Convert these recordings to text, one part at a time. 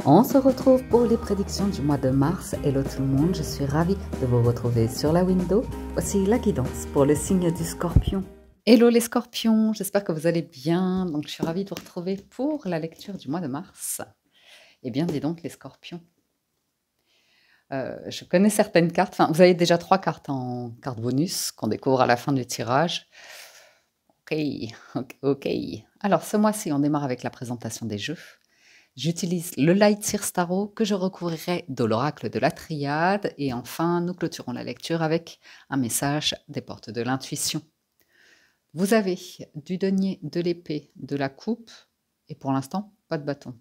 On se retrouve pour les prédictions du mois de mars. Hello tout le monde, je suis ravie de vous retrouver sur la window. Voici la guidance pour le signe du Scorpion. Hello les Scorpions, j'espère que vous allez bien. Donc je suis ravie de vous retrouver pour la lecture du mois de mars. Eh bien dis donc les Scorpions. Je connais certaines cartes, enfin vous avez déjà 3 cartes en carte bonus qu'on découvre à la fin du tirage. Ok. Alors ce mois-ci on démarre avec la présentation des jeux. J'utilise le Light Seer Tarot que je recouvrirai de l'oracle de la triade. Et enfin, nous clôturons la lecture avec un message des portes de l'intuition. Vous avez du denier, de l'épée, de la coupe et pour l'instant, pas de bâton.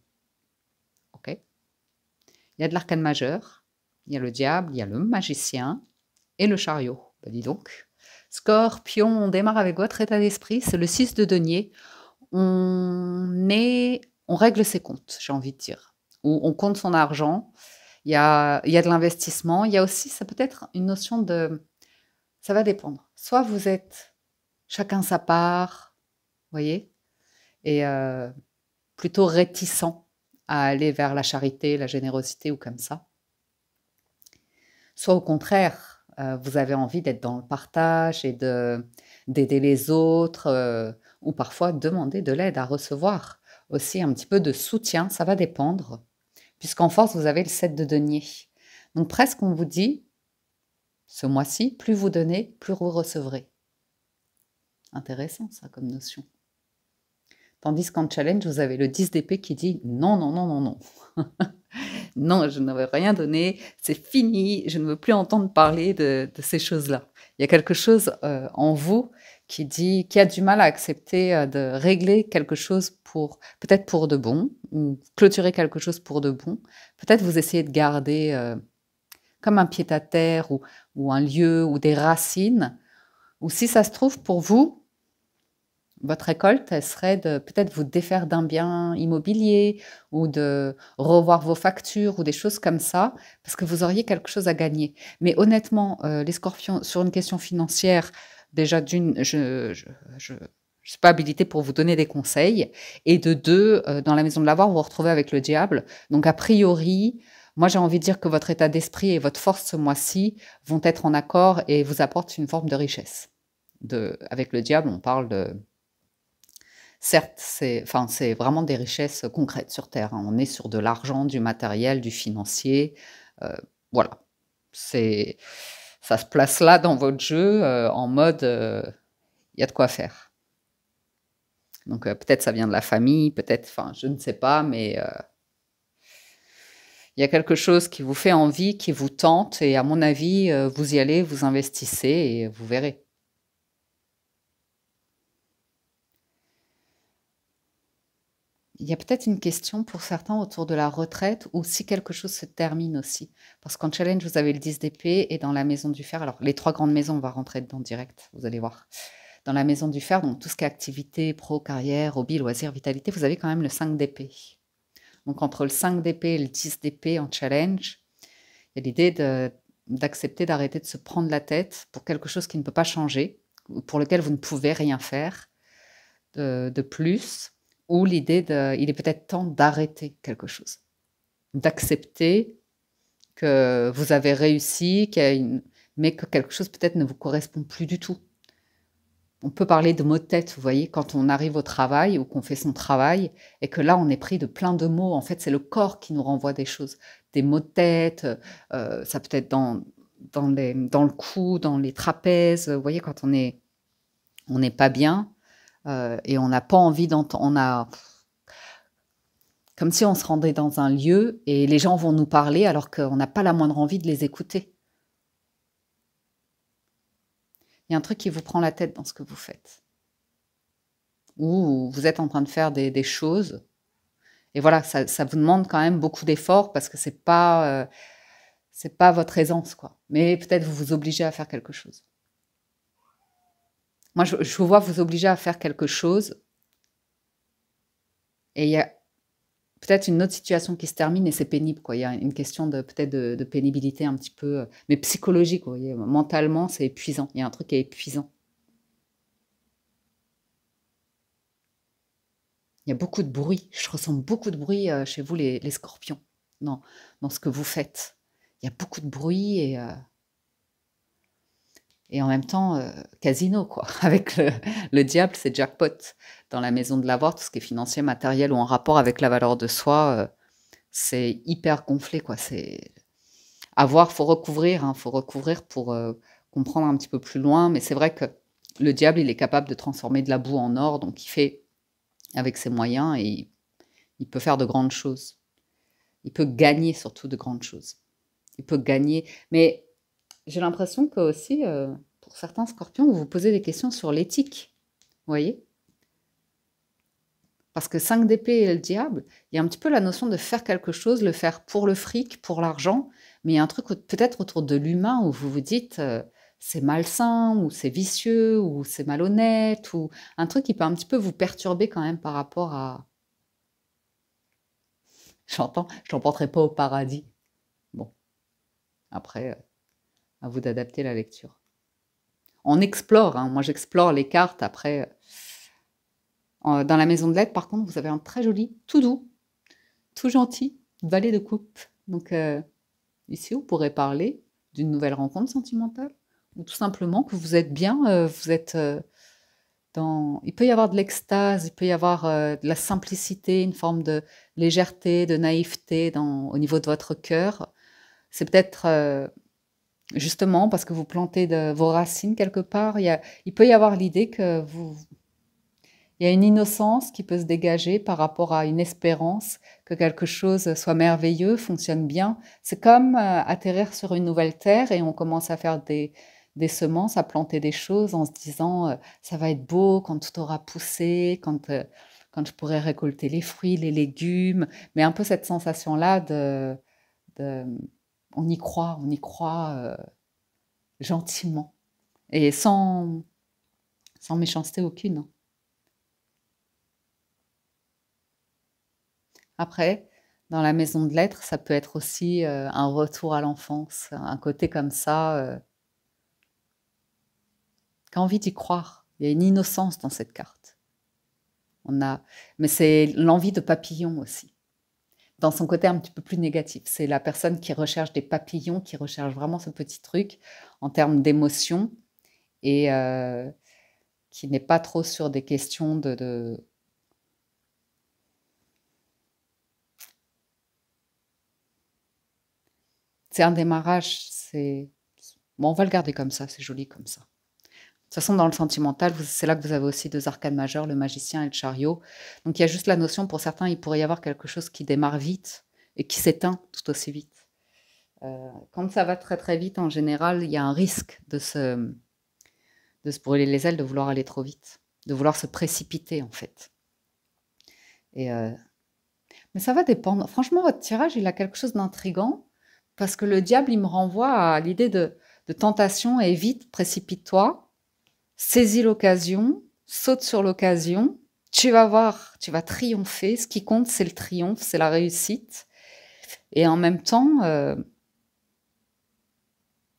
Ok. Il y a de l'arcane majeur, il y a le diable, il y a le magicien et le chariot. Bah, dis donc. Scorpion, on démarre avec votre état d'esprit, c'est le 6 de denier. On règle ses comptes, j'ai envie de dire. Ou on compte son argent. Il y a de l'investissement. Il y a aussi, ça peut être une notion de... Ça va dépendre. Soit vous êtes chacun sa part, voyez, et plutôt réticent à aller vers la charité, la générosité ou comme ça. Soit au contraire, vous avez envie d'être dans le partage et d'aider les autres, ou parfois demander de l'aide à recevoir. Aussi un petit peu de soutien, ça va dépendre, puisqu'en force, vous avez le 7 de denier. Donc presque, on vous dit, ce mois-ci, plus vous donnez, plus vous recevrez. Intéressant, ça, comme notion. Tandis qu'en challenge, vous avez le 10 d'épée qui dit non. Non, je ne veux rien donner, c'est fini, je ne veux plus entendre parler de ces choses-là. Il y a quelque chose en vous qui a du mal à accepter de régler quelque chose peut-être pour de bon, ou clôturer quelque chose pour de bon. Peut-être vous essayez de garder comme un pied-à-terre ou un lieu ou des racines, ou si ça se trouve pour vous, votre récolte, elle serait de peut-être vous défaire d'un bien immobilier ou de revoir vos factures ou des choses comme ça, parce que vous auriez quelque chose à gagner. Mais honnêtement, les Scorpions, sur une question financière, déjà d'une, je suis pas habilitée pour vous donner des conseils. Et de deux, dans la maison de l'avoir, vous vous retrouvez avec le diable. Donc a priori, moi j'ai envie de dire que votre état d'esprit et votre force ce mois-ci vont être en accord et vous apportent une forme de richesse. Avec le diable, on parle de... Certes, c'est vraiment des richesses concrètes sur Terre, hein. On est sur de l'argent, du matériel, du financier. Voilà. Ça se place là dans votre jeu en mode il y a de quoi faire. Donc peut-être ça vient de la famille, peut-être, je ne sais pas, mais il y a quelque chose qui vous fait envie, qui vous tente, et à mon avis, vous y allez, vous investissez et vous verrez. Il y a peut-être une question pour certains autour de la retraite ou si quelque chose se termine aussi. Parce qu'en challenge, vous avez le 10 d'épée et dans la maison du fer, alors les 3 grandes maisons, on va rentrer dedans direct, vous allez voir. Dans la maison du fer, donc tout ce qui est activité, pro, carrière, hobby, loisirs, vitalité, vous avez quand même le 5 d'épée. Donc entre le 5 d'épée et le 10 d'épée en challenge, il y a l'idée d'accepter d'arrêter de se prendre la tête pour quelque chose qui ne peut pas changer, pour lequel vous ne pouvez rien faire de plus. Ou l'idée il est peut-être temps d'arrêter quelque chose, d'accepter que vous avez réussi, mais que quelque chose peut-être ne vous correspond plus du tout. On peut parler de maux de tête, vous voyez, quand on arrive au travail ou qu'on fait son travail, et que là, on est pris de plein de maux. En fait, c'est le corps qui nous renvoie des choses, des maux de tête, ça peut être dans le cou, dans les trapèzes, vous voyez, quand on n'est pas bien, et on n'a pas envie d'entendre, comme si on se rendait dans un lieu et les gens vont nous parler alors qu'on n'a pas la moindre envie de les écouter. Il y a un truc qui vous prend la tête dans ce que vous faites. Ou vous êtes en train de faire des choses. Et voilà, ça vous demande quand même beaucoup d'efforts parce que c'est pas votre aisance, quoi. Mais peut-être vous vous obligez à faire quelque chose. Moi, je vous vois vous obliger à faire quelque chose. Et il y a peut-être une autre situation qui se termine et c'est pénible, quoi. Il y a une question peut-être de pénibilité un petit peu, mais psychologique, vous voyez. Mentalement, c'est épuisant. Il y a un truc qui est épuisant. Il y a beaucoup de bruit. Je ressens beaucoup de bruit chez vous, les Scorpions. dans ce que vous faites. Il y a beaucoup de bruit et en même temps, casino, quoi. Avec le diable, c'est jackpot. Dans la maison de l'avoir, tout ce qui est financier, matériel ou en rapport avec la valeur de soi, c'est hyper gonflé, quoi. C'est avoir, faut recouvrir, hein, faut recouvrir pour comprendre un petit peu plus loin. Mais c'est vrai que le diable, il est capable de transformer de la boue en or, donc il fait avec ses moyens et il peut faire de grandes choses. Il peut gagner surtout de grandes choses. Il peut gagner. Mais j'ai l'impression que aussi, pour certains scorpions, vous vous posez des questions sur l'éthique. Vous voyez? Parce que 5 d'épée et le diable, il y a un petit peu la notion de faire quelque chose, le faire pour le fric, pour l'argent, mais il y a un truc peut-être autour de l'humain où vous vous dites c'est malsain, ou c'est vicieux, ou c'est malhonnête, ou un truc qui peut un petit peu vous perturber quand même par rapport à... J'entends, je l'emporterai pas au paradis. Bon, après, à vous d'adapter la lecture. On explore, hein, moi j'explore les cartes après. Dans la maison de lettres, par contre, vous avez un très joli, tout doux, tout gentil, valet de coupe. Donc ici, vous pourrez parler d'une nouvelle rencontre sentimentale ou tout simplement que vous êtes bien, vous êtes dans... Il peut y avoir de l'extase, il peut y avoir de la simplicité, une forme de légèreté, de naïveté au niveau de votre cœur. C'est peut-être justement parce que vous plantez vos racines quelque part. Il peut y avoir l'idée que il y a une innocence qui peut se dégager par rapport à une espérance que quelque chose soit merveilleux, fonctionne bien. C'est comme atterrir sur une nouvelle terre et on commence à faire des semences, à planter des choses en se disant ça va être beau quand tout aura poussé, quand je pourrai récolter les fruits, les légumes. Mais un peu cette sensation-là de on y croit gentiment et sans méchanceté aucune, hein. Après, dans la maison de lettres, ça peut être aussi un retour à l'enfance, un côté comme ça, qui a envie d'y croire. Il y a une innocence dans cette carte. Mais c'est l'envie de papillon aussi, dans son côté un petit peu plus négatif. C'est la personne qui recherche des papillons, qui recherche vraiment ce petit truc en termes d'émotion et qui n'est pas trop sur des questions de... C'est un démarrage, c'est... Bon, on va le garder comme ça, c'est joli comme ça. De toute façon, dans le sentimental, c'est là que vous avez aussi 2 arcanes majeures, le magicien et le chariot. Donc il y a juste la notion, pour certains, il pourrait y avoir quelque chose qui démarre vite et qui s'éteint tout aussi vite. Quand ça va très très vite, en général, il y a un risque de se brûler les ailes, de vouloir aller trop vite, de vouloir se précipiter en fait. Et, mais ça va dépendre. Franchement, votre tirage, il a quelque chose d'intriguant parce que le diable, il me renvoie à l'idée de tentation et vite, précipite-toi. Saisis l'occasion, saute sur l'occasion, tu vas voir, tu vas triompher. Ce qui compte, c'est le triomphe, c'est la réussite. Et en même temps,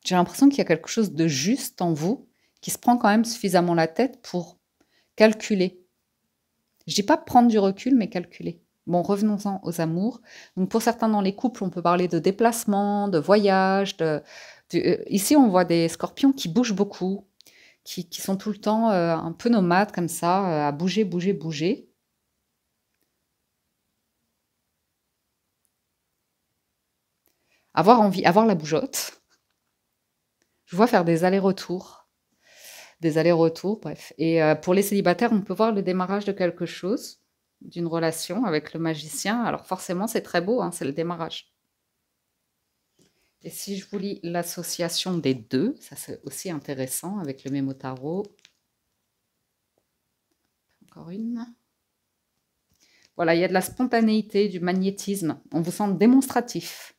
j'ai l'impression qu'il y a quelque chose de juste en vous, qui se prend quand même suffisamment la tête pour calculer. Je dis pas prendre du recul, mais calculer. Bon, revenons-en aux amours. Donc pour certains dans les couples, on peut parler de déplacement, de voyage. Ici, on voit des scorpions qui bougent beaucoup, qui sont tout le temps un peu nomades comme ça, à bouger, bouger, bouger. Avoir envie, avoir la bougeotte. Je vois faire des allers-retours, bref. Et pour les célibataires, on peut voir le démarrage de quelque chose, d'une relation avec le magicien. Alors forcément, c'est très beau, hein, c'est le démarrage. Et si je vous lis l'association des deux, ça c'est aussi intéressant avec le mémo tarot. Encore une. Voilà, il y a de la spontanéité, du magnétisme. On vous sent démonstratif.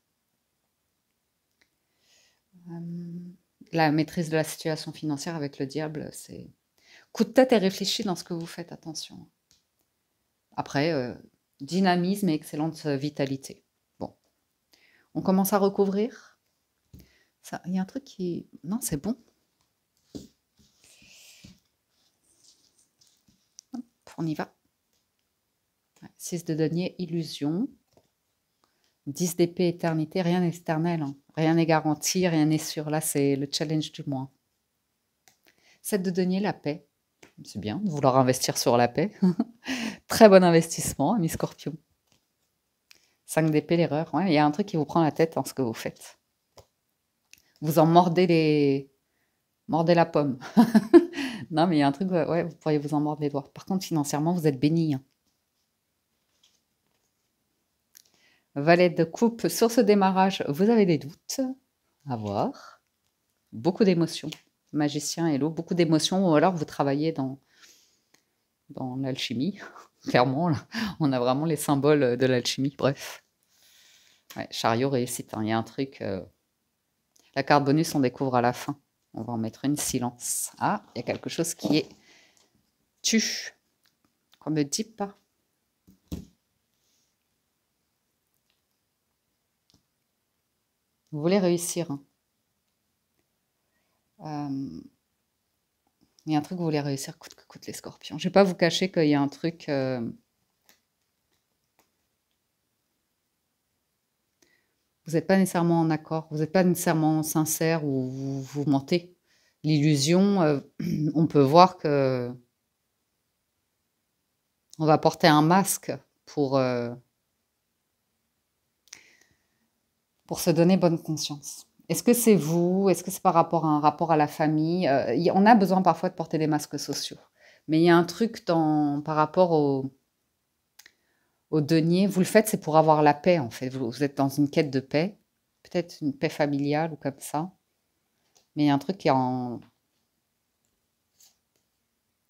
La maîtrise de la situation financière avec le diable, c'est coup de tête et réfléchi dans ce que vous faites, attention. Après, dynamisme et excellente vitalité. Bon, on commence à recouvrir. Il y a un truc qui... Non, c'est bon. Hop, on y va. 6 de denier, illusion. 10 d'épée, éternité, rien n'est éternel, hein. Rien n'est garanti, rien n'est sûr. Là, c'est le challenge du mois. 7 de denier, la paix. C'est bien de vouloir investir sur la paix. Très bon investissement, ami Scorpion. 5 d'épée, l'erreur. Ouais, il y a un truc qui vous prend la tête en ce que vous faites. Vous en mordez la pomme. Non, mais il y a un truc, ouais, vous pourriez vous en mordre les doigts. Par contre, financièrement, vous êtes béni, hein. Valet de coupe, sur ce démarrage, vous avez des doutes à voir. Beaucoup d'émotions. Magicien et l'eau, beaucoup d'émotions, ou alors vous travaillez dans l'alchimie. Clairement, là, on a vraiment les symboles de l'alchimie. Bref. Ouais, chariot réussite, hein. Il y a un truc. La carte bonus, on découvre à la fin. On va en mettre une, silence. Ah, il y a quelque chose qui est tu. Qu'on me dit pas. Vous voulez réussir, hein. Il y a un truc que vous voulez réussir coûte que coûte, les scorpions. Je ne vais pas vous cacher qu'il y a un truc... vous n'êtes pas nécessairement en accord, vous n'êtes pas nécessairement sincère ou vous mentez. L'illusion, on peut voir que on va porter un masque pour se donner bonne conscience. Est-ce que c'est vous? Est-ce que c'est par rapport à un rapport à la famille? On a besoin parfois de porter des masques sociaux. Mais il y a un truc par rapport au denier. Vous le faites, c'est pour avoir la paix, en fait. Vous êtes dans une quête de paix. Peut-être une paix familiale ou comme ça. Mais il y a un truc qui est en...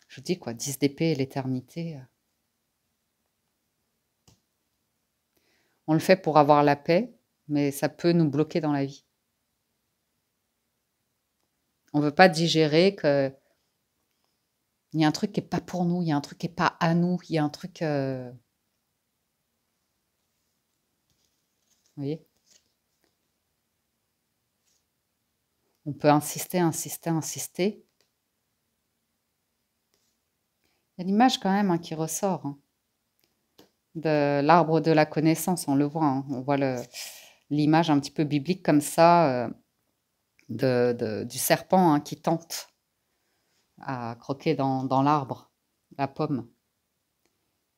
Je vous dis quoi, 10 d'épée et l'éternité. On le fait pour avoir la paix, mais ça peut nous bloquer dans la vie. On ne veut pas digérer que il y a un truc qui n'est pas pour nous, il y a un truc qui n'est pas à nous, il y a un truc... Vous voyez? On peut insister, insister, insister. Il y a l'image quand même, hein, qui ressort, hein, de l'arbre de la connaissance, on le voit, hein. On voit l'image un petit peu biblique comme ça, du serpent, hein, qui tente à croquer dans l'arbre, la pomme.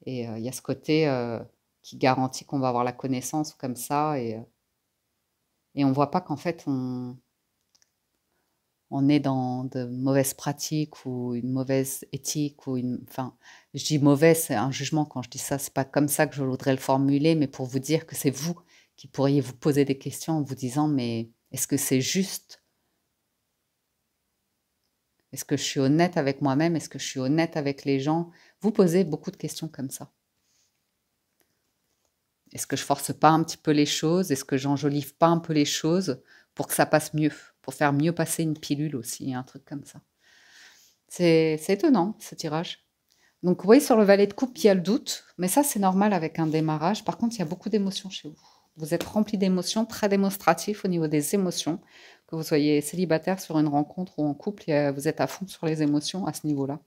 Et il y a ce côté qui garantit qu'on va avoir la connaissance comme ça, et on ne voit pas qu'en fait on est dans de mauvaises pratiques ou une mauvaise éthique ou enfin, je dis mauvaise, c'est un jugement quand je dis ça, c'est pas comme ça que je voudrais le formuler, mais pour vous dire que c'est vous qui pourriez vous poser des questions en vous disant, mais est-ce que c'est juste? Est-ce que je suis honnête avec moi-même? Est-ce que je suis honnête avec les gens? Vous posez beaucoup de questions comme ça. Est-ce que je force pas un petit peu les choses? Est-ce que j'enjolive pas un peu les choses pour que ça passe mieux? Pour faire mieux passer une pilule aussi, un truc comme ça. C'est étonnant, ce tirage. Donc, vous voyez, sur le valet de coupe, il y a le doute, mais ça, c'est normal avec un démarrage. Par contre, il y a beaucoup d'émotions chez vous. Vous êtes rempli d'émotions, très démonstratif au niveau des émotions. Que vous soyez célibataire sur une rencontre ou en couple, vous êtes à fond sur les émotions à ce niveau-là.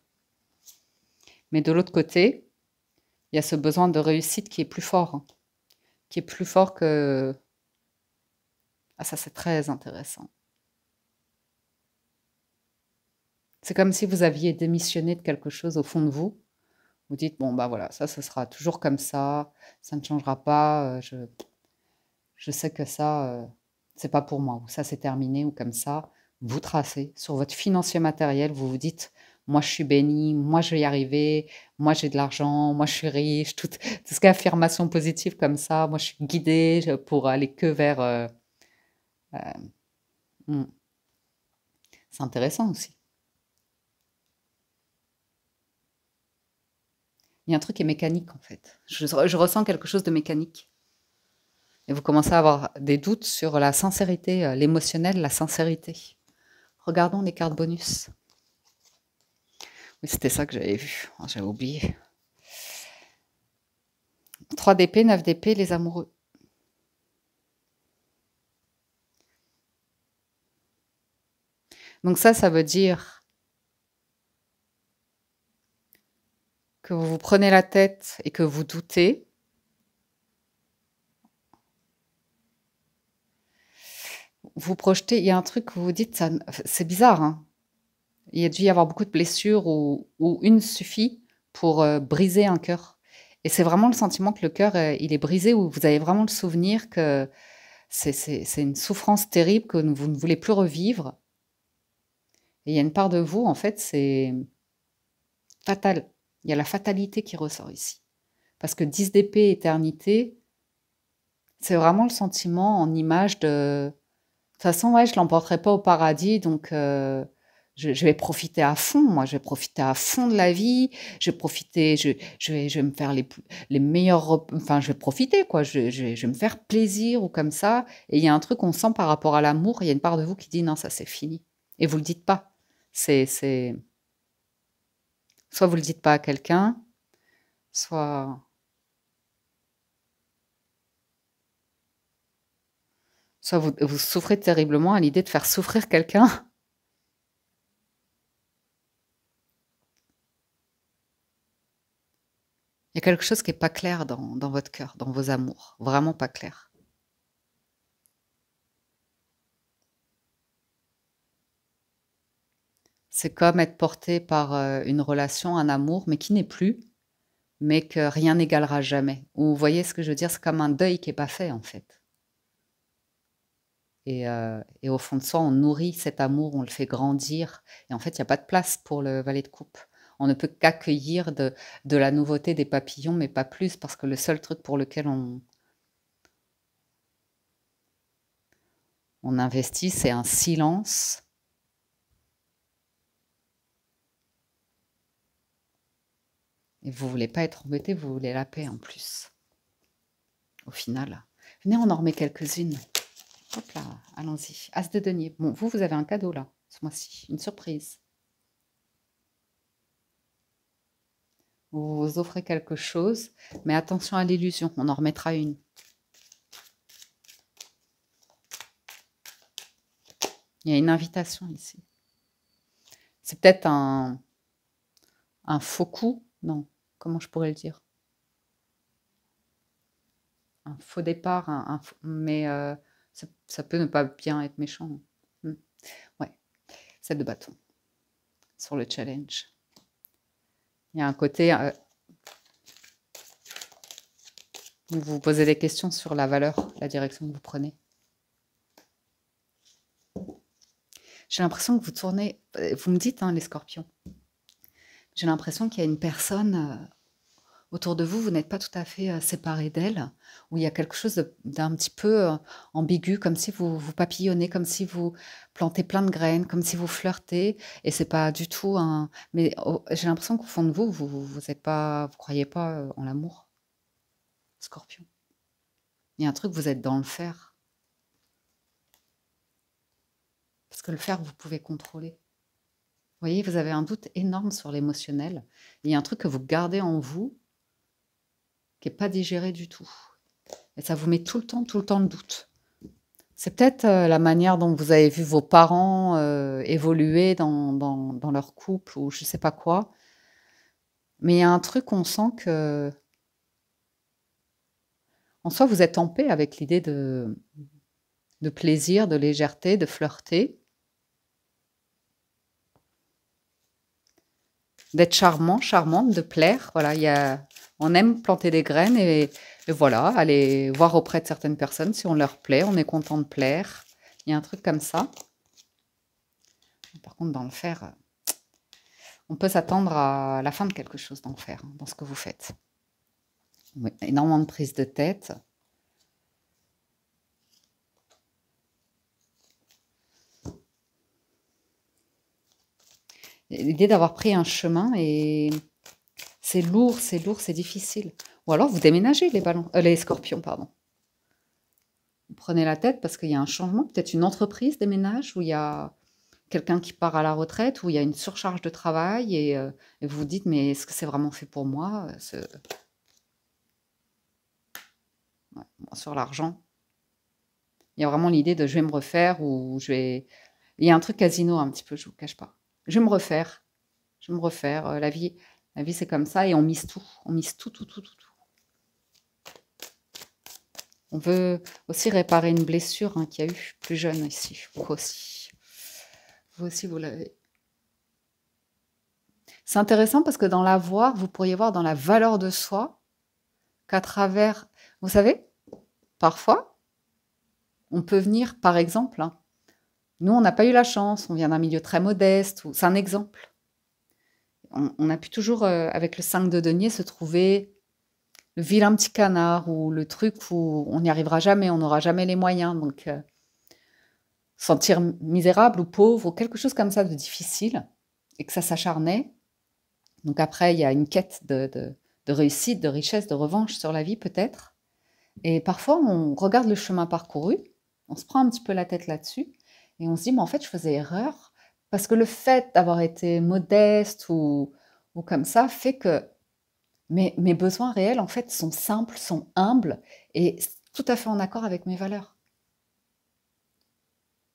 Mais de l'autre côté, il y a ce besoin de réussite qui est plus fort, hein, qui est plus fort que... Ah, ça, c'est très intéressant. C'est comme si vous aviez démissionné de quelque chose au fond de vous. Vous dites, bon, bah voilà, ça, ce sera toujours comme ça ne changera pas, je sais que ça, c'est pas pour moi, ou ça, c'est terminé, ou comme ça. Vous tracez sur votre financier matériel, vous vous dites, moi, je suis béni, moi, je vais y arriver, moi, j'ai de l'argent, moi, je suis riche, tout ce qui est affirmation positive comme ça, moi, je suis guidée pour aller que vers... hmm. C'est intéressant aussi. Il y a un truc qui est mécanique, en fait. Je ressens quelque chose de mécanique. Et vous commencez à avoir des doutes sur la sincérité, l'émotionnel, la sincérité. Regardons les cartes bonus. Oui, c'était ça que j'avais vu. Oh, j'avais oublié. 3 d'épée, 9 d'épée, les amoureux. Donc ça veut dire que vous vous prenez la tête et que vous doutez. vous projetez, il y a un truc où vous dites, ça, c'est bizarre, hein. Il y a dû y avoir beaucoup de blessures où une suffit pour briser un cœur. Et c'est vraiment le sentiment que le cœur, il est brisé, où vous avez vraiment le souvenir que c'est une souffrance terrible que vous ne voulez plus revivre. Et il y a une part de vous, en fait, c'est fatal. Il y a la fatalité qui ressort ici. Parce que 10 d'épée, éternité, c'est vraiment le sentiment en image de... De toute façon, ouais, je l'emporterai pas au paradis, donc je vais profiter à fond, moi, je vais profiter à fond de la vie, je vais profiter, je vais me faire les meilleurs enfin, je vais profiter, quoi, je vais me faire plaisir ou comme ça. Et il y a un truc qu'on sent par rapport à l'amour, il y a une part de vous qui dit non, ça c'est fini. Et vous le dites pas. C'est... Soit vous le dites pas à quelqu'un, soit... Soit vous souffrez terriblement à l'idée de faire souffrir quelqu'un. Il y a quelque chose qui est pas clair dans votre cœur, dans vos amours. Vraiment pas clair. C'est comme être porté par une relation, un amour, mais qui n'est plus, mais que rien n'égalera jamais. Ou vous voyez ce que je veux dire? C'est comme un deuil qui est pas fait, en fait. Et au fond de soi, on nourrit cet amour, on le fait grandir. Et en fait, il n'y a pas de place pour le valet de coupe. On ne peut qu'accueillir de la nouveauté des papillons, mais pas plus, parce que le seul truc pour lequel on investit, c'est un silence. Et vous voulez pas être embêté, vous voulez la paix en plus. Au final. Venez, on en remet quelques-unes. Hop là, allons-y. As de denier. Bon, vous avez un cadeau là, ce mois-ci. Une surprise. Vous vous offrez quelque chose, mais attention à l'illusion. On en remettra une. Il y a une invitation ici. C'est peut-être un faux coup. Non, comment je pourrais le dire? Un faux départ, mais ça peut ne pas bien être méchant. Ouais, 7 de bâton sur le challenge. Il y a un côté où vous vous posez des questions sur la valeur, la direction que vous prenez. J'ai l'impression que vous tournez, vous me dites, hein, les scorpions, j'ai l'impression qu'il y a une personne autour de vous, vous n'êtes pas tout à fait séparé d'elle, où il y a quelque chose d'un petit peu ambigu, comme si vous papillonnez, comme si vous plantez plein de graines, comme si vous flirtez, et c'est pas du tout un... Mais j'ai l'impression qu'au fond de vous, vous êtes pas, vous croyez pas en l'amour, scorpion. Il y a un truc, vous êtes dans le faire. Parce que le faire, vous pouvez contrôler. Vous voyez, vous avez un doute énorme sur l'émotionnel. Il y a un truc que vous gardez en vous qui n'est pas digéré du tout. Et ça vous met tout le temps le doute. C'est peut-être la manière dont vous avez vu vos parents évoluer dans leur couple ou je ne sais pas quoi. Mais il y a un truc, on sent que... En soi, vous êtes en paix avec l'idée de plaisir, de légèreté, de flirter. D'être charmant, charmante, de plaire. Voilà, on aime planter des graines et voilà, aller voir auprès de certaines personnes si on leur plaît, on est content de plaire. Il y a un truc comme ça. Par contre, dans le faire, on peut s'attendre à la fin de quelque chose dans le faire, dans ce que vous faites. Oui, énormément de prise de tête. L'idée d'avoir pris un chemin et c'est lourd, c'est difficile. Ou alors vous déménagez les scorpions, pardon. Vous prenez la tête parce qu'il y a un changement, peut-être une entreprise déménage où il y a quelqu'un qui part à la retraite, où il y a une surcharge de travail et vous vous dites mais est-ce que c'est vraiment fait pour moi ouais, bon, sur l'argent. Il y a vraiment l'idée de je vais me refaire ou je vais... Il y a un truc casino un petit peu, je ne vous cache pas. Je vais me refaire. Je vais me refaire. La vie c'est comme ça et on mise tout. On mise tout. On veut aussi réparer une blessure hein, qu'il y a eu plus jeune ici. Vous aussi. Vous aussi, vous l'avez. C'est intéressant parce que dans l'avoir, vous pourriez voir dans la valeur de soi qu'à travers... Vous savez, parfois, on peut venir, par exemple, hein, nous, on n'a pas eu la chance, on vient d'un milieu très modeste, c'est un exemple. On a pu toujours, avec le 5 de denier, se trouver le vilain petit canard ou le truc où on n'y arrivera jamais, on n'aura jamais les moyens. Donc, sentir misérable ou pauvre ou quelque chose comme ça de difficile et que ça s'acharnait. Donc après, il y a une quête de réussite, de richesse, de revanche sur la vie peut-être. Et parfois, on regarde le chemin parcouru, on se prend un petit peu la tête là-dessus et on se dit, mais en fait, je faisais erreur parce que le fait d'avoir été modeste ou comme ça fait que mes besoins réels, en fait, sont simples, sont humbles et tout à fait en accord avec mes valeurs.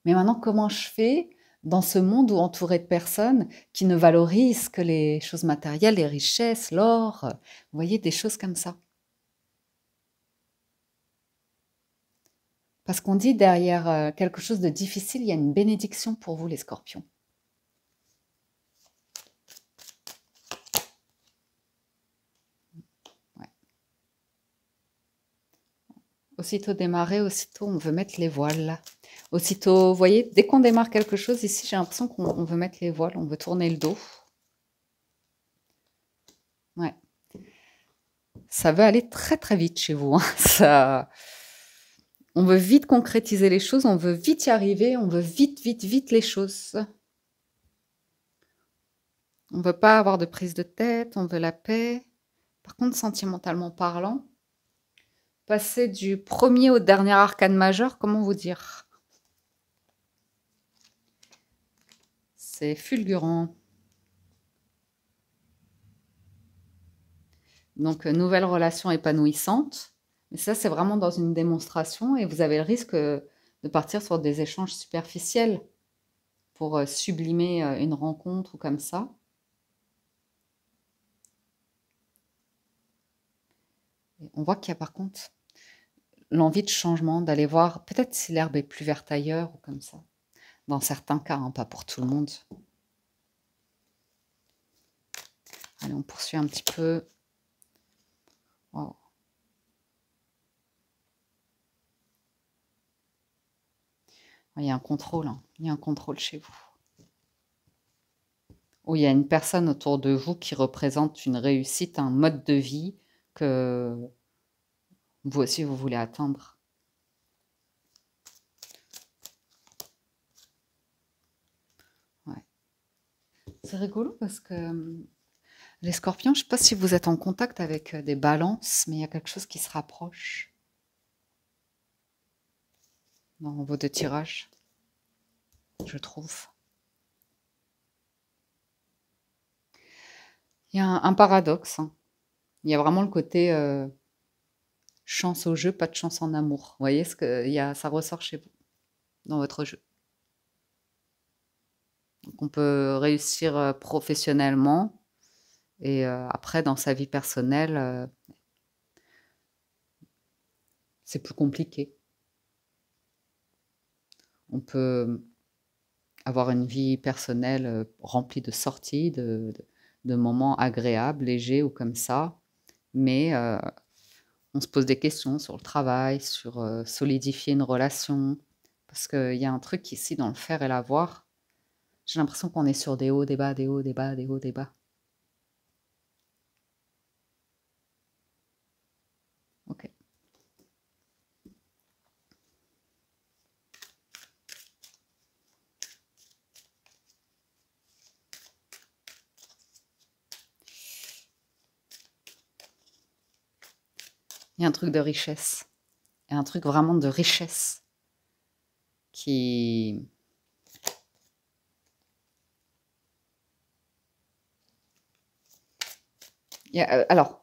Mais maintenant, comment je fais dans ce monde où entouré de personnes qui ne valorisent que les choses matérielles, les richesses, l'or, vous voyez, des choses comme ça. Parce qu'on dit derrière quelque chose de difficile, il y a une bénédiction pour vous, les scorpions. Ouais. Aussitôt démarré, aussitôt on veut mettre les voiles. Aussitôt, vous voyez, dès qu'on démarre quelque chose, ici j'ai l'impression qu'on veut mettre les voiles, on veut tourner le dos. Ouais. Ça veut aller très très vite chez vous. Hein. Ça... On veut vite concrétiser les choses, on veut vite y arriver, on veut vite, vite, vite les choses. On ne veut pas avoir de prise de tête, on veut la paix. Par contre, sentimentalement parlant, passer du premier au dernier arcane majeur, comment vous dire? C'est fulgurant. Donc, nouvelle relation épanouissante. Mais ça, c'est vraiment dans une démonstration et vous avez le risque de partir sur des échanges superficiels pour sublimer une rencontre ou comme ça. Et on voit qu'il y a par contre l'envie de changement, d'aller voir peut-être si l'herbe est plus verte ailleurs ou comme ça. Dans certains cas, hein, pas pour tout le monde. Allez, on poursuit un petit peu. Wow. Il y a un contrôle, hein. Il y a un contrôle chez vous. Ou il y a une personne autour de vous qui représente une réussite, un mode de vie que vous aussi vous voulez atteindre. Ouais. C'est rigolo parce que les scorpions, je ne sais pas si vous êtes en contact avec des balances, mais il y a quelque chose qui se rapproche dans vos deux tirages, je trouve. Il y a un paradoxe. Hein. Il y a vraiment le côté chance au jeu, pas de chance en amour. Vous voyez, ça ressort chez vous, dans votre jeu. Donc on peut réussir professionnellement et après, dans sa vie personnelle, c'est plus compliqué. On peut avoir une vie personnelle remplie de sorties, de moments agréables, légers ou comme ça, mais on se pose des questions sur le travail, sur solidifier une relation, parce qu'il y a un truc ici dans le faire et l'avoir. J'ai l'impression qu'on est sur des hauts, des bas, des hauts, des bas, des hauts, des bas. Ok. Il y a un truc de richesse. Il y a un truc vraiment de richesse qui... alors,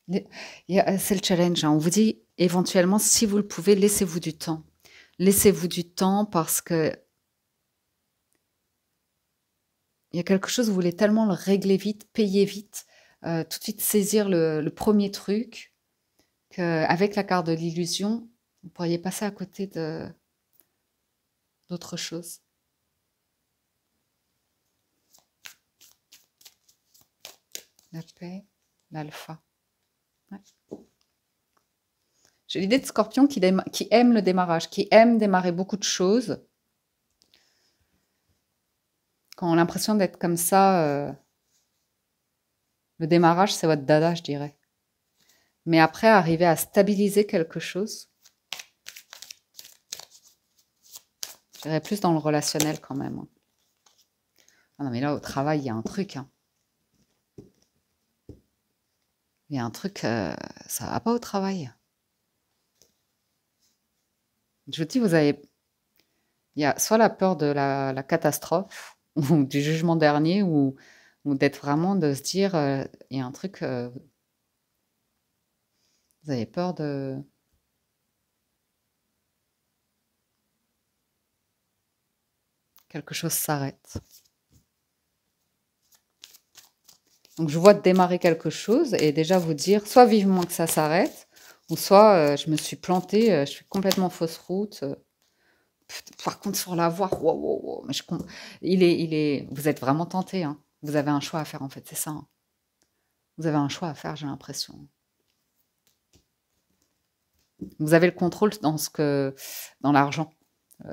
c'est le challenge. Hein. On vous dit éventuellement, si vous le pouvez, laissez-vous du temps. Laissez-vous du temps parce que il y a quelque chose, vous voulez tellement le régler vite, payer vite, tout de suite saisir le premier truc, qu'avec la carte de l'illusion, vous pourriez passer à côté d'autres choses. La paix, l'alpha. Ouais. J'ai l'idée de Scorpion qui aime le démarrage, qui aime démarrer beaucoup de choses. Quand on a l'impression d'être comme ça, le démarrage, c'est votre dada, je dirais. Mais après, arriver à stabiliser quelque chose, je dirais plus dans le relationnel quand même. Ah non, mais là, au travail, il y a un truc. Hein. Il y a un truc, ça va pas au travail. Je vous dis, il y a soit la peur de la catastrophe, ou du jugement dernier, ou d'être vraiment, de se dire, il y a un truc, vous avez peur de... Quelque chose s'arrête. Donc je vois démarrer quelque chose et déjà vous dire soit vivement que ça s'arrête, ou soit je me suis plantée, je suis complètement fausse route. Par contre sur la voie, wow, wow, wow, mais vous êtes vraiment tenté, hein. Vous avez un choix à faire en fait, c'est ça. Hein. Vous avez un choix à faire, j'ai l'impression. Vous avez le contrôle dans l'argent.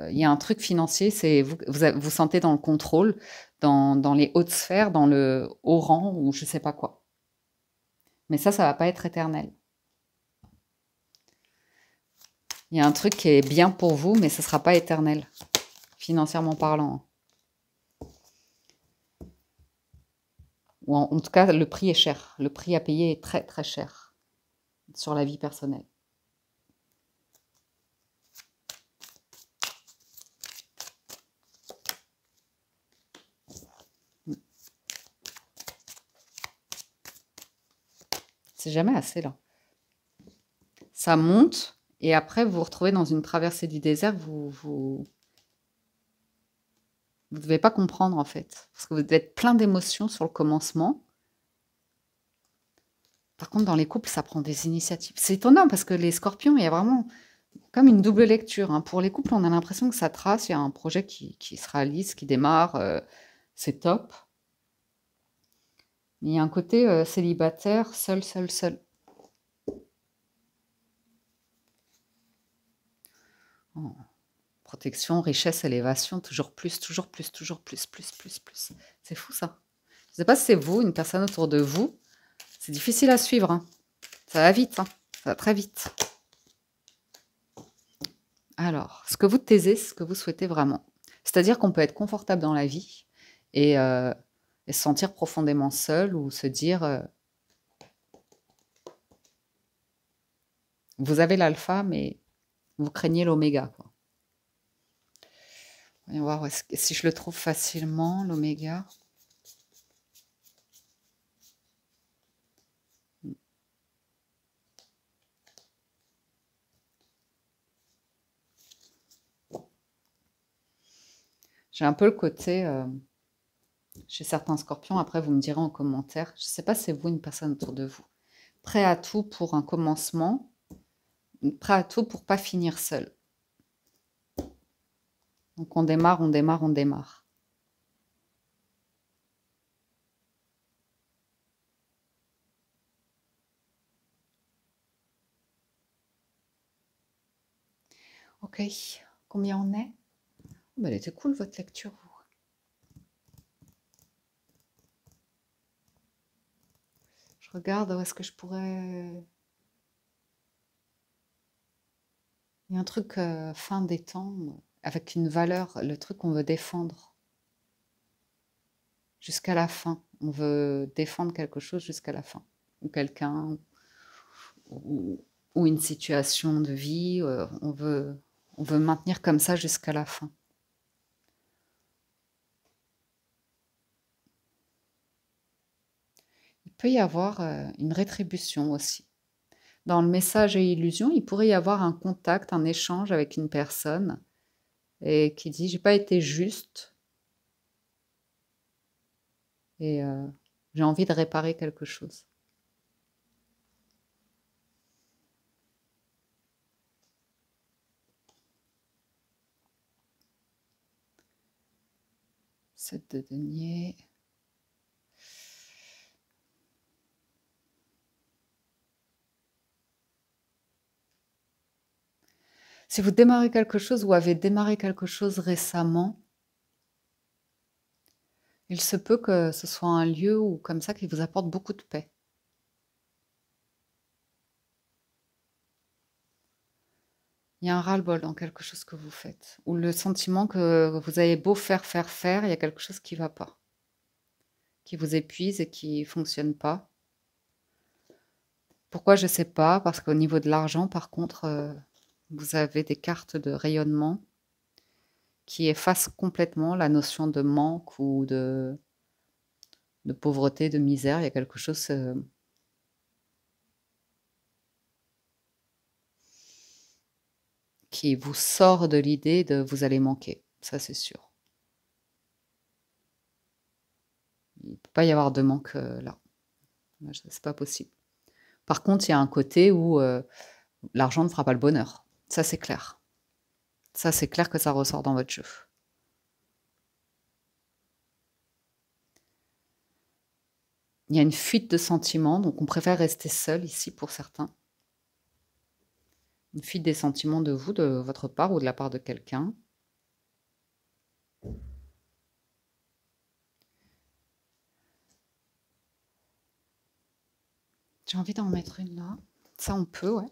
Il y a un truc financier, c'est vous sentez dans le contrôle, dans les hautes sphères, dans le haut rang ou je sais pas quoi. Mais ça va pas être éternel. Il y a un truc qui est bien pour vous, mais ça sera pas éternel, financièrement parlant. Ou en tout cas, le prix est cher. Le prix à payer est très très cher sur la vie personnelle. C'est jamais assez là. Ça monte et après vous vous retrouvez dans une traversée du désert. Vous devez pas comprendre en fait, parce que vous êtes plein d'émotions sur le commencement. Par contre, dans les couples, ça prend des initiatives. C'est étonnant parce que les Scorpions, il y a vraiment comme une double lecture. Hein. Pour les couples, on a l'impression que ça trace. Il y a un projet qui se réalise, qui démarre. C'est top. Il y a un côté célibataire, seul, seul, seul. Oh. Protection, richesse, élévation, toujours plus, toujours plus, toujours plus, plus, plus, plus. C'est fou ça. Je ne sais pas si c'est vous, une personne autour de vous. C'est difficile à suivre. Hein. Ça va vite, hein. Ça va très vite. Alors, ce que vous taisez, c'est ce que vous souhaitez vraiment. C'est-à-dire qu'on peut être confortable dans la vie et se sentir profondément seul ou se dire vous avez l'alpha, mais vous craignez l'oméga. Voyons voir si je le trouve facilement, l'oméga. J'ai un peu le côté, chez certains scorpions, après vous me direz en commentaire, je ne sais pas si c'est vous, une personne autour de vous, prêt à tout pour un commencement, prêt à tout pour pas finir seul. Donc on démarre, on démarre, on démarre. Ok, combien on est? Elle était cool votre lecture. Je regarde où est-ce que je pourrais... Il y a un truc fin des temps, avec une valeur, le truc qu'on veut défendre. Jusqu'à la fin. On veut défendre quelque chose jusqu'à la fin. Ou quelqu'un, ou une situation de vie. On veut maintenir comme ça jusqu'à la fin. Il peut y avoir une rétribution aussi. Dans le message et illusion, il pourrait y avoir un contact, un échange avec une personne et qui dit « j'ai pas été juste et J'ai envie de réparer quelque chose. Sept de denier. Si vous démarrez quelque chose ou avez démarré quelque chose récemment, il se peut que ce soit un lieu ou comme ça qui vous apporte beaucoup de paix. Il y a un ras-le-bol dans quelque chose que vous faites. Ou le sentiment que vous avez beau faire, il y a quelque chose qui ne va pas. Qui vous épuise et qui ne fonctionne pas. Pourquoi je ne sais pas, parce qu'au niveau de l'argent, par contre, vous avez des cartes de rayonnement qui effacent complètement la notion de manque ou de pauvreté, de misère. Il y a quelque chose qui vous sort de l'idée de vous allez manquer. Ça, c'est sûr. Il ne peut pas y avoir de manque là. C'est pas possible. Par contre, il y a un côté où l'argent ne fera pas le bonheur. Ça, c'est clair. Ça, c'est clair que ça ressort dans votre jeu. Il y a une fuite de sentiments, donc on préfère rester seul ici pour certains. Une fuite des sentiments de vous, de votre part ou de la part de quelqu'un. J'ai envie d'en mettre une là. Ça, on peut, ouais.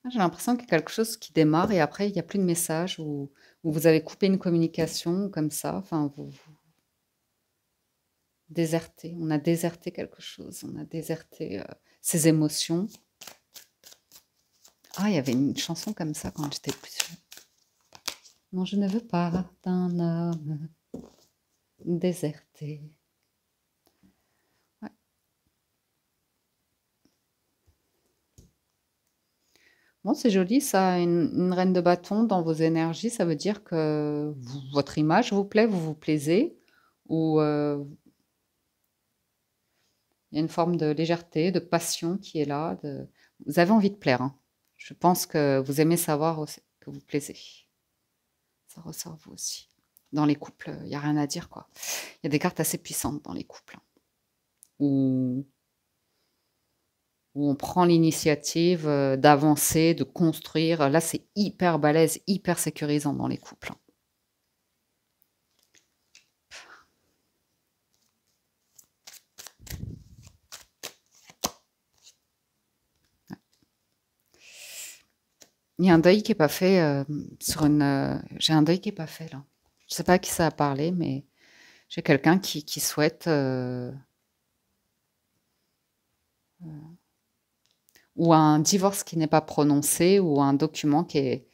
J'ai l'impression qu'il y a quelque chose qui démarre et après, il n'y a plus de message ou vous avez coupé une communication comme ça. Enfin, vous désertez. On a déserté quelque chose. On a déserté ses émotions. Ah, il y avait une chanson comme ça quand j'étais plus jeune. Non, je ne veux pas d'un homme déserté. Ouais. Bon, c'est joli ça, une reine de bâton dans vos énergies, ça veut dire que votre image vous plaît, vous vous plaisez, ou il y a une forme de légèreté, de passion qui est là. Vous avez envie de plaire, hein. Je pense que vous aimez savoir aussi que vous plaisez. Ça ressort vous aussi. Dans les couples, il n'y a rien à dire, quoi. Il y a des cartes assez puissantes dans les couples, hein, où on prend l'initiative d'avancer, de construire. Là, c'est hyper balèze, hyper sécurisant dans les couples, hein. Il y a un deuil qui n'est pas fait sur une. J'ai un deuil qui n'est pas fait là. Je ne sais pas à qui ça a parlé, mais j'ai quelqu'un qui souhaite. Ou un divorce qui n'est pas prononcé, ou un document qui est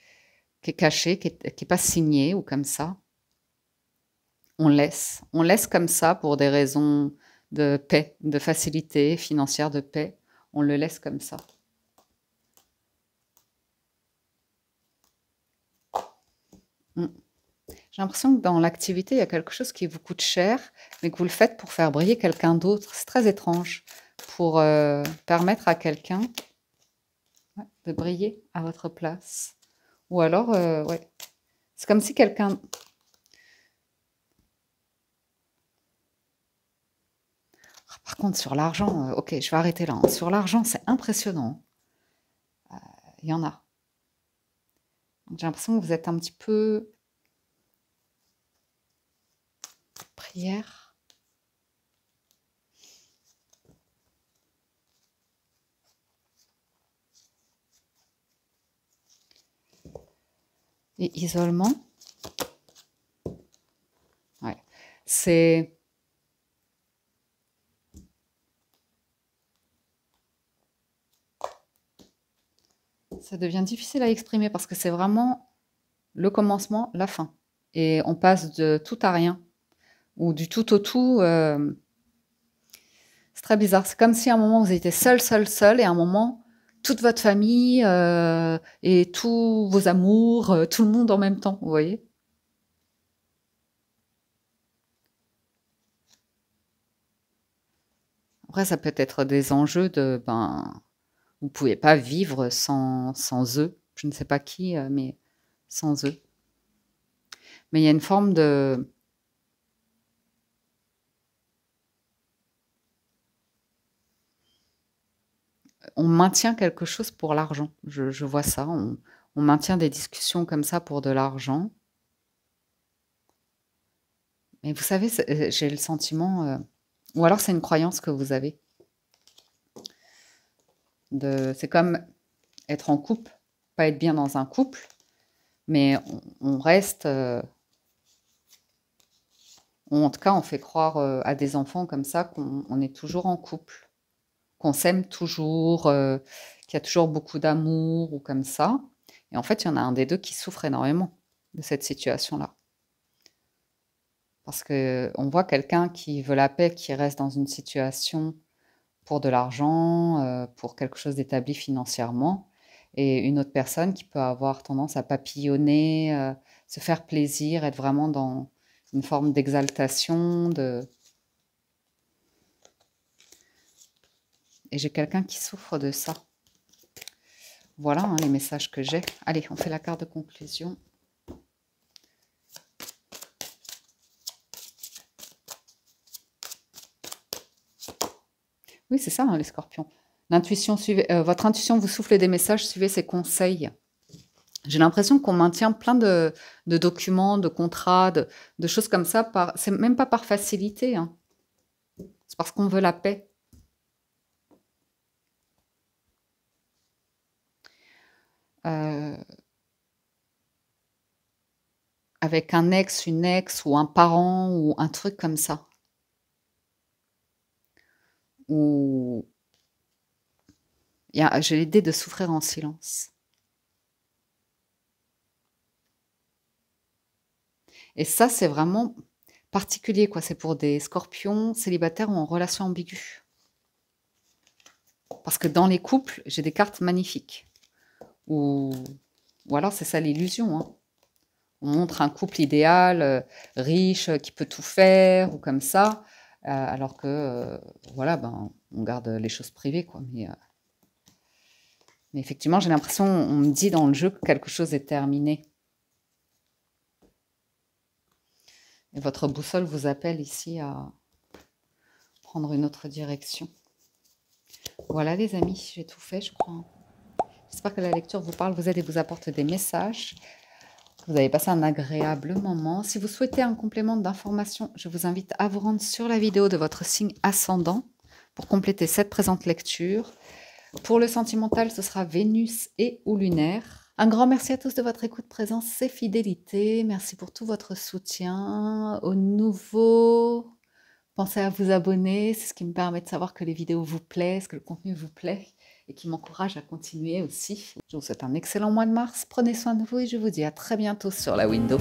caché, qui est pas signé, ou comme ça. On laisse. On laisse comme ça pour des raisons de paix, de facilité financière, de paix. On le laisse comme ça. J'ai l'impression que dans l'activité, il y a quelque chose qui vous coûte cher, mais que vous le faites pour faire briller quelqu'un d'autre. C'est très étrange. Pour permettre à quelqu'un de briller à votre place. Ou alors, ouais. C'est comme si quelqu'un... Par contre, sur l'argent, ok, je vais arrêter là, hein. Sur l'argent, c'est impressionnant. Il y en a. J'ai l'impression que vous êtes un petit peu... Prière. Et isolement. Ouais. C'est... Ça devient difficile à exprimer parce que c'est vraiment le commencement, la fin. Et on passe de tout à rien. Ou du tout au tout. C'est très bizarre. C'est comme si à un moment vous étiez seul, et à un moment, toute votre famille et tous vos amours, tout le monde en même temps, vous voyez? Après, ça peut être des enjeux de, ben, vous pouvez pas vivre sans eux. Je ne sais pas qui, mais sans eux. Mais il y a une forme de... On maintient quelque chose pour l'argent. Je vois ça. On maintient des discussions comme ça pour de l'argent. Mais vous savez, j'ai le sentiment... ou alors c'est une croyance que vous avez. C'est comme être en couple, pas être bien dans un couple, mais on reste... en tout cas, on fait croire à des enfants comme ça qu'on est toujours en couple, qu'on s'aime toujours, qu'il y a toujours beaucoup d'amour ou comme ça. Et en fait, il y en a un des deux qui souffre énormément de cette situation-là. Parce qu'on voit quelqu'un qui veut la paix, qui reste dans une situation pour de l'argent, pour quelque chose d'établi financièrement, et une autre personne qui peut avoir tendance à papillonner, se faire plaisir, être vraiment dans une forme d'exaltation. Et j'ai quelqu'un qui souffre de ça. Voilà hein, les messages que j'ai. Allez, on fait la carte de conclusion. Oui, c'est ça, hein, les scorpions. L'intuition, votre intuition vous souffle des messages, suivez ses conseils. J'ai l'impression qu'on maintient plein de documents, de contrats, de choses comme ça. C'est même pas par facilité. Hein. C'est parce qu'on veut la paix. Avec un ex, une ex, ou un parent, ou un truc comme ça. Ou j'ai l'idée de souffrir en silence. Et ça, c'est vraiment particulier, quoi. C'est pour des scorpions célibataires ou en relation ambiguë. Parce que dans les couples, j'ai des cartes magnifiques. Ou alors, c'est ça l'illusion. Hein. On montre un couple idéal, riche, qui peut tout faire, ou comme ça. Alors que, voilà, ben, on garde les choses privées, quoi. Mais effectivement, j'ai l'impression, on me dit dans le jeu que quelque chose est terminé. Et votre boussole vous appelle ici à prendre une autre direction. Voilà les amis, j'ai tout fait je crois. J'espère que la lecture vous parle, vous aide et vous apporte des messages. Vous avez passé un agréable moment. Si vous souhaitez un complément d'information, je vous invite à vous rendre sur la vidéo de votre signe ascendant pour compléter cette présente lecture. Pour le sentimental, ce sera Vénus et ou lunaire. Un grand merci à tous de votre écoute, présence et fidélité. Merci pour tout votre soutien. Aux nouveaux, pensez à vous abonner. C'est ce qui me permet de savoir que les vidéos vous plaisent, que le contenu vous plaît et qui m'encourage à continuer aussi. Je vous souhaite un excellent mois de mars. Prenez soin de vous et je vous dis à très bientôt sur la window.